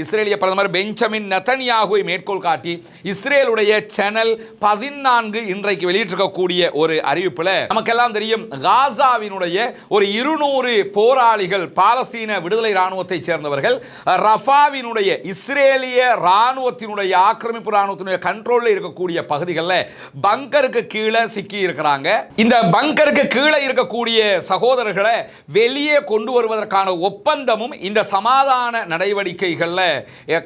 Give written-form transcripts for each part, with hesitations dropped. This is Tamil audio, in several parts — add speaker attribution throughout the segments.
Speaker 1: இஸ்ரேலிய பிரதமர் பெஞ்சமின் நெதன்யாகுவை மேற்கோள் காட்டி இஸ்ரேலுடைய சேனல் 14 இன்றைக்கு வெளியிட்டிருக்கக்கூடிய ஒரு அறிவிப்பில் நமக்கெல்லாம் தெரியும், காசாவினுடைய ஒரு 200 போராளிகள் பாலஸ்தீன விடுதலை இராணுவத்தை சேர்ந்தவர்கள் ரஃபாவினுடைய இஸ்ரேலிய இராணுவத்தினுடைய ஆக்கிரமிப்பு இராணுவத்தினுடைய கண்ட்ரோலில் இருக்கக்கூடிய பகுதிகளில் பங்கருக்கு கீழே சிக்கி இருக்கிறாங்க. இந்த பங்கருக்கு கீழே இருக்கக்கூடிய சகோதரர்களை வெளியே கொண்டு வருவதற்கான ஒப்பந்தமும் இந்த சமாதான நடவடிக்கைகளில்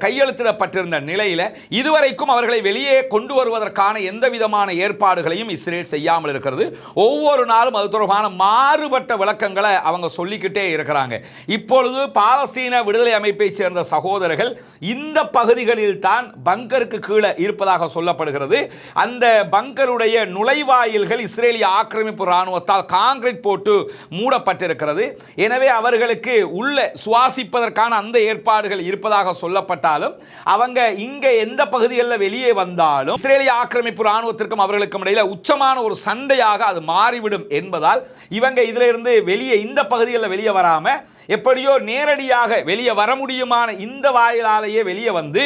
Speaker 1: கையெழுத்திடப்பட்டிருந்த நிலையில் இதுவரைக்கும் அவர்களை வெளியே கொண்டு வருவதற்கான எந்த விதமான ஏற்பாடுகளையும் இஸ்ரேல் செய்யாமல் இருக்கிறது. ஒவ்வொரு நாளும் அது தொடர்பான மாறுபட்ட விளக்கங்களை அவங்க சொல்லிக்கிட்டே இருக்கிறாங்க. இப்பொழுது பாலஸ்தீன விடுதலை அமைப்பை சேர்ந்த சகோதரர்கள் இந்த பகுதிகளில் தான் பங்கருக்கு கீழே இருப்பதாக சொல்லப்படுகிறது. அந்த பங்கருடைய நுழைவாயில்கள் இஸ்ரேலிய ஆக்கிரமிப்பு இராணுவத்தால் கான்கிரீட் போட்டு மூடப்பட்டிருக்கிறது. எனவே அவர்களுக்கு உள்ள சுவாசிப்பதற்கான அந்த ஏற்பாடுகள் இருப்பதாக சொல்லப்பட்டாலும் அவங்க இங்க எந்த பகுதிகளில் வெளியே வந்தாலும் இஸ்ரேலிய ஆக்கிரமிப்பு இராணுவத்திற்கும் அவர்களுக்கும் இடையில உச்சமான ஒரு சண்டையாக அது மாறிவிடும் என்பதால் இவங்க இதுல இருந்து வெளியே இந்த பகுதிகளில் வெளியே வராம எப்படியோ நேரடியாக வெளியே வர முடியுமான இந்த வாயிலாலேயே வெளியே வந்து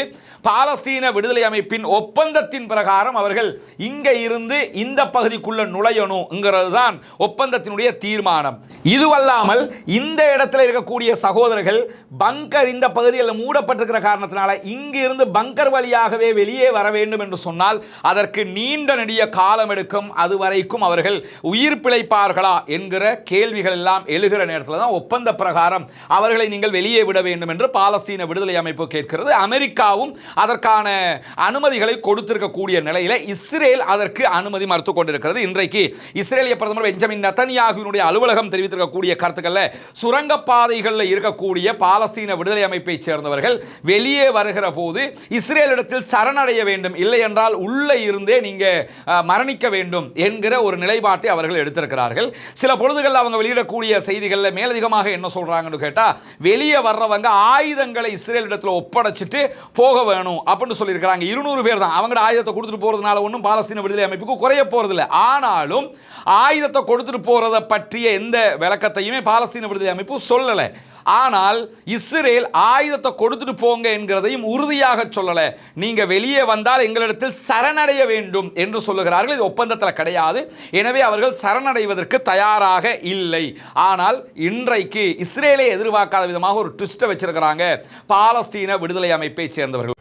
Speaker 1: பாலஸ்தீன விடுதலை அமைப்பின் ஒப்பந்தத்தின் பிரகாரம் அவர்கள் இங்க இருந்து இந்த பகுதிக்குள்ள நுழையணுங்கிறது தான் ஒப்பந்தத்தினுடைய தீர்மானம். இதுவல்லாமல் இந்த இடத்துல இருக்கக்கூடிய சகோதரர்கள் பங்கர் இந்த பகுதியில் மூடப்பட்டிருக்கிற காரணத்தினால இங்கு இருந்து பங்கர் வழியாகவே வெளியே வர வேண்டும் என்று சொன்னால் அதற்கு நீண்ட நெடிய காலம் எடுக்கும். அதுவரைக்கும் அவர்கள் உயிர் பிழைப்பார்களா என்கிற கேள்விகள் எல்லாம் எழுகிற நேரத்தில் தான் ஒப்பந்த பிரகாரம் அவர்களை நீங்கள் வெளியே விட வேண்டும் என்று பாலஸ்தீன விடுதலை அமைப்பு கேட்கிறது. அமெரிக்காவும் அதற்கான அனுமதிகளை கொடுத்திருக்கக்கூடிய நிலையில் இஸ்ரேல் அதற்கு அனுமதி மறுத்துக் கொண்டிருக்கிறது. இன்றைக்கு இஸ்ரேலிய பிரதமர் பெஞ்சமின் நெதன்யாகுவினுடைய அலுவலகம் தெரிவித்திருக்கக்கூடிய கருத்துக்களில் சுரங்கப்பாதைகளில் இருக்கக்கூடிய பாலஸ்தீன விடுதலை அமைப்பை சேர்ந்தவர்கள் வெளியே வருகிற போது இஸ்ரேலிடத்தில் சரணடைய வேண்டும், இல்லை என்றால் உள்ளே இருந்தே நீங்க மரணிக்க வேண்டும் என்கிற ஒரு நிலைப்பாட்டை அவர்கள் எடுத்திருக்கிறார்கள். சில பொழுதுகள் அவங்க வெளியிடக்கூடிய செய்திகளில் மேலதிகமாக என்ன சொல்றாங்கன்னு கேட்டா, வெளியே வர்றவங்க ஆயுதங்களை இஸ்ரேல் இடத்துல ஒப்படைச்சிட்டு போக வேணும் அப்படின்னு சொல்லியிருக்கிறாங்க. 200 பேர் தான். அவங்க ஆயுதத்தை கொடுத்துட்டு போறதுனால ஒன்றும் பாலஸ்தீன விடுதலை அமைப்புக்கு குறைய போறதில்லை. ஆனாலும் ஆயுதத்தை கொடுத்துட்டு போறதை பற்றிய எந்த விளக்கத்தையுமே பாலஸ்தீன விடுதலை அமைப்பு சொல்லலை. ஆனால் இஸ்ரேல் ஆயுதத்தை கொடுத்துட்டு போங்க என்கிறதையும் உறுதியாக சொல்லல. நீங்க வெளியே வந்தால் எங்களிடத்தில் சரணடைய வேண்டும் என்று சொல்லுகிறார்கள். இது ஒப்பந்தத்தில் கிடையாது. எனவே அவர்கள் சரணடைவதற்கு தயாராக இல்லை. ஆனால் இன்றைக்கு இஸ்ரேலை எதிர்பார்க்காத விதமாக ஒரு ட்விஸ்ட்டை வச்சிருக்கிறாங்க பாலஸ்தீன விடுதலை அமைப்பை சேர்ந்தவர்கள்.